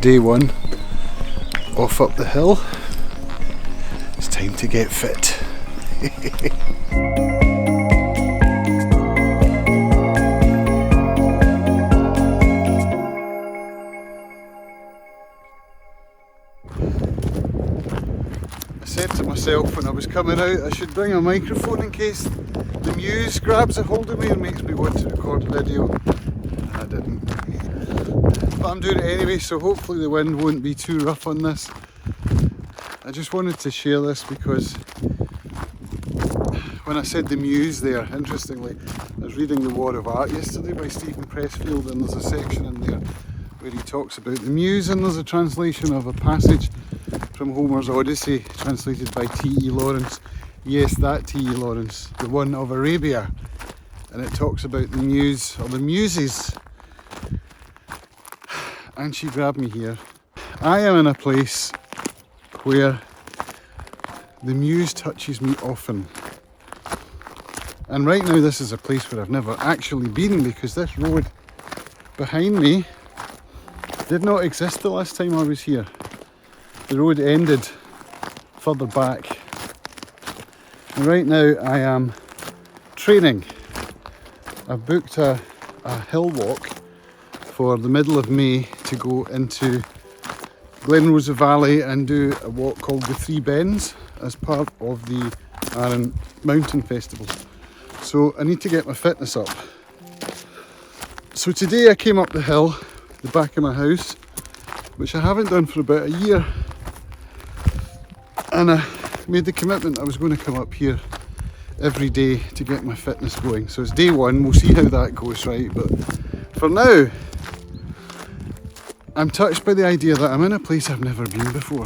Day one, off up the hill. It's time to get fit. I said to myself when I was coming out I should bring a microphone in case the muse grabs a hold of me and makes me want to record a video. And I didn't. But I'm doing it anyway, so hopefully the wind won't be too rough on this. I just wanted to share this because when I said the muse there, interestingly, I was reading The War of Art yesterday by Stephen Pressfield, and there's a section in there where he talks about the muse, and there's a translation of a passage from Homer's Odyssey translated by T.E. Lawrence. Yes, that T.E. Lawrence, the one of Arabia, and it talks about the muse, or the muses. And she grabbed me here. I am in a place where the muse touches me often. And right now this is a place where I've never actually been, because this road behind me did not exist the last time I was here. The road ended further back. And right now I am training. I've booked a hill walk for the middle of May to go into Glen Rosa Valley and do a walk called the Three Bends as part of the Arran Mountain Festival. So I need to get my fitness up. So today I came up the hill, the back of my house, which I haven't done for about a year. And I made the commitment I was going to come up here every day to get my fitness going. So it's day one, we'll see how that goes, right? But for now, I'm touched by the idea that I'm in a place I've never been before,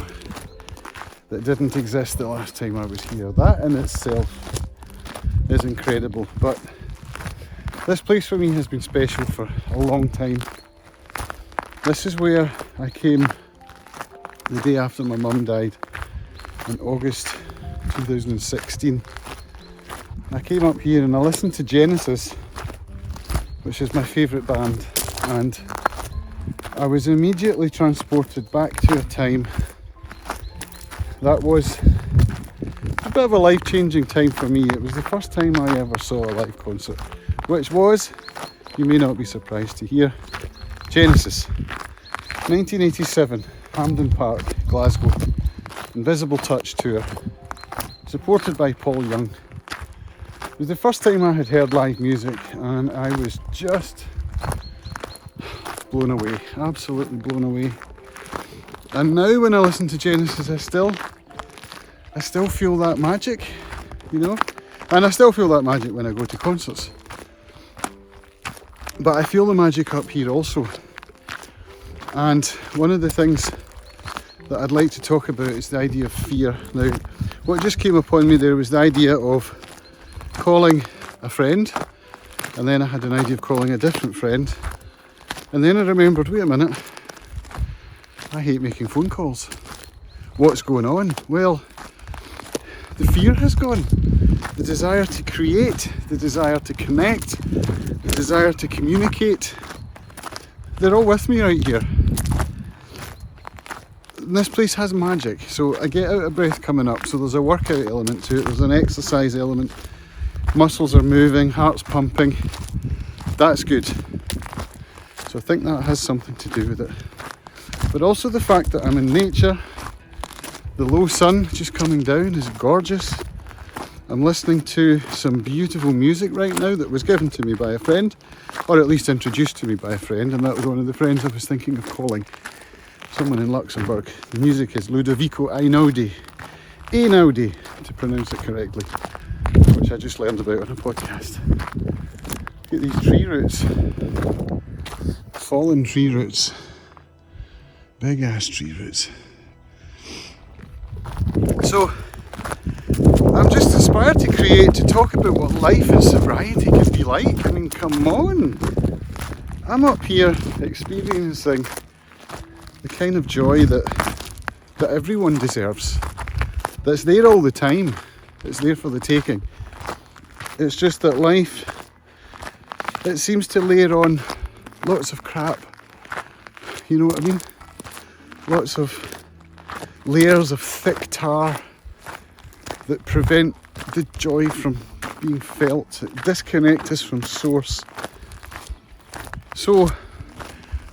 that didn't exist the last time I was here. That in itself is incredible, but this place for me has been special for a long time. This is where I came the day after my mum died in August 2016. I came up here and I listened to Genesis, which is my favourite band, and I was immediately transported back to a time that was a bit of a life-changing time for me. It was the first time I ever saw a live concert, which was, you may not be surprised to hear, Genesis. 1987, Hampden Park, Glasgow. Invisible Touch tour, supported by Paul Young. It was the first time I had heard live music, and I was just blown away, absolutely blown away. And now when I listen to Genesis, I still feel that magic, you know, and I still feel that magic when I go to concerts. But I feel the magic up here also. And one of the things that I'd like to talk about is the idea of fear. Now, what just came upon me there was the idea of calling a friend, and then I had an idea of calling a different friend. And then I remembered, wait a minute, I hate making phone calls. What's going on? Well, the fear has gone. The desire to create, the desire to connect, the desire to communicate, they're all with me right here. And this place has magic, so I get out of breath coming up, so there's a workout element to it, there's an exercise element, muscles are moving, heart's pumping, that's good. So I think that has something to do with it. But also the fact that I'm in nature, the low sun just coming down is gorgeous. I'm listening to some beautiful music right now that was given to me by a friend, or at least introduced to me by a friend, and that was one of the friends I was thinking of calling. Someone in Luxembourg. The music is Ludovico Einaudi, to pronounce it correctly, which I just learned about on a podcast. Look at these tree roots. Fallen tree roots. Big ass tree roots. So, I'm just inspired to create, to talk about what life in sobriety can be like. I mean, come on. I'm up here experiencing the kind of joy that everyone deserves. That's there all the time. It's there for the taking. It's just that life, it seems to layer on lots of crap. You know what I mean? lots of layers of thick tar that prevent the joy from being felt, disconnect us from source. So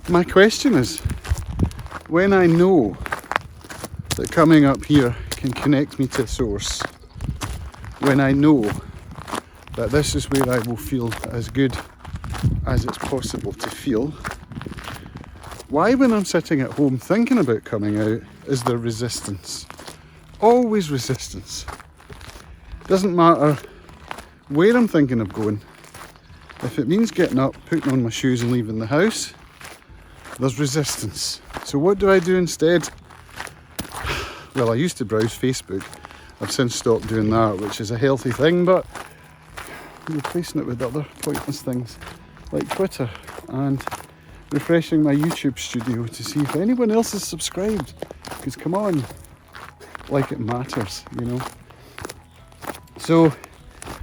my question is, when I know that coming up here can connect me to source, when I know that this is where I will feel as good as it's possible to feel, why when I'm sitting at home thinking about coming out is there resistance? Always resistance. Doesn't matter where I'm thinking of going. If it means getting up, putting on my shoes and leaving the house, there's resistance. So what do I do instead? Well, I used to browse Facebook. I've since stopped doing that, which is a healthy thing, but I'm replacing it with other pointless things like Twitter and refreshing my YouTube studio to see if anyone else is subscribed. Because come on, like it matters, you know. So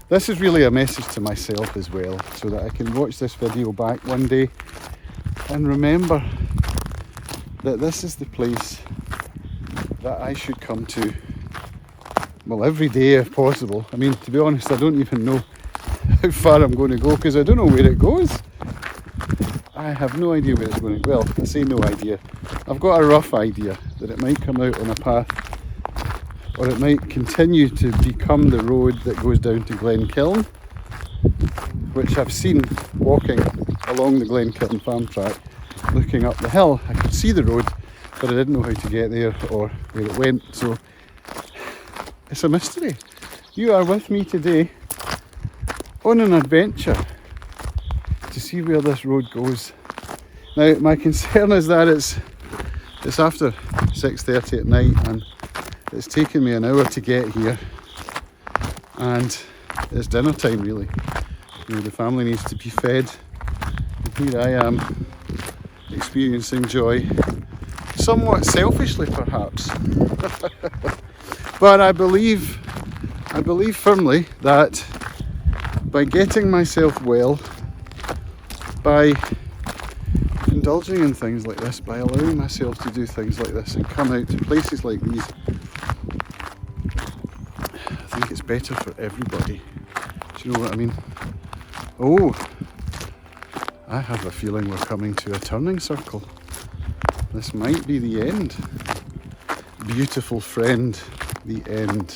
this is really a message to myself as well, so that I can watch this video back one day and remember that this is the place that I should come to, well, every day if possible. I mean, to be honest, I don't even know how far I'm going to go because I don't know where it goes. I have no idea where it's going to go. Well, I say no idea. I've got a rough idea that it might come out on a path, or it might continue to become the road that goes down to Glenkiln, which I've seen walking along the Glenkiln farm track, looking up the hill. I could see the road, but I didn't know how to get there or where it went, so it's a mystery. You are with me today on an adventure to see where this road goes. Now, my concern is that it's after 6:30 at night and it's taken me an hour to get here, and it's dinner time really. You know, the family needs to be fed. And here I am, experiencing joy, somewhat selfishly perhaps. But I believe firmly that by getting myself well, by indulging in things like this, by allowing myself to do things like this and come out to places like these, I think it's better for everybody. Do you know what I mean? Oh, I have a feeling we're coming to a turning circle. This might be the end. Beautiful friend, the end.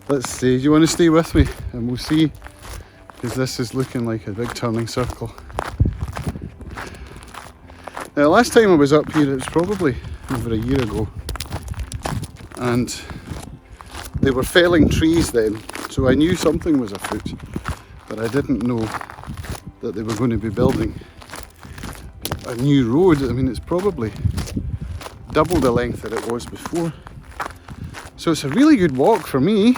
Let's see, do you want to stay with me? And we'll see, because this is looking like a big turning circle. Now, last time I was up here, it was probably over a year ago, and they were felling trees then, so I knew something was afoot, but I didn't know that they were going to be building a new road. I mean, it's probably double the length that it was before. So it's a really good walk for me,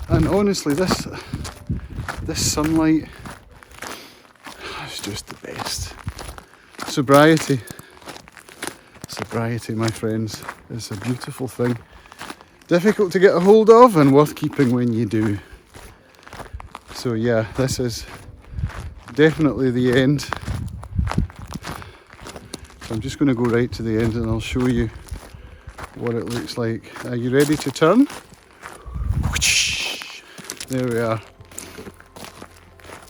and honestly this sunlight is just the best. Sobriety, my friends, is a beautiful thing. Difficult to get a hold of and worth keeping when you do. So yeah, this is definitely the end. So I'm just going to go right to the end and I'll show you what it looks like. Are you ready to turn? There we are.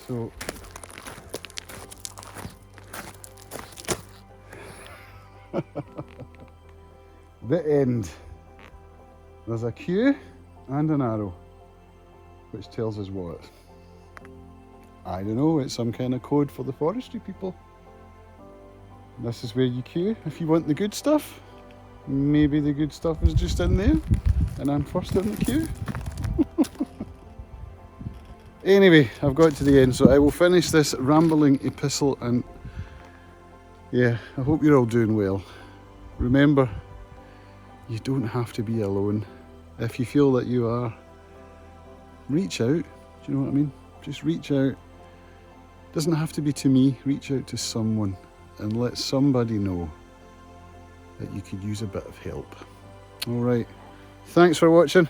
So the end. There's a Q and an arrow, which tells us what? I don't know, it's some kind of code for the forestry people. This is where you queue if you want the good stuff. Maybe the good stuff is just in there and I'm first in the queue. Anyway, I've got to the end, so I will finish this rambling epistle, and yeah, I hope you're all doing well. Remember, you don't have to be alone. If you feel that you are, reach out. Do you know what I mean? Just reach out. Doesn't have to be to me. Reach out to someone and let somebody know that you could use a bit of help. Alright, thanks for watching.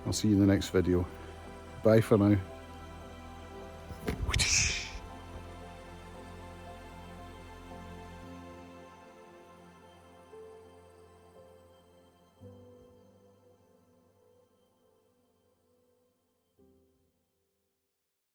I'll see you in the next video. Bye for now.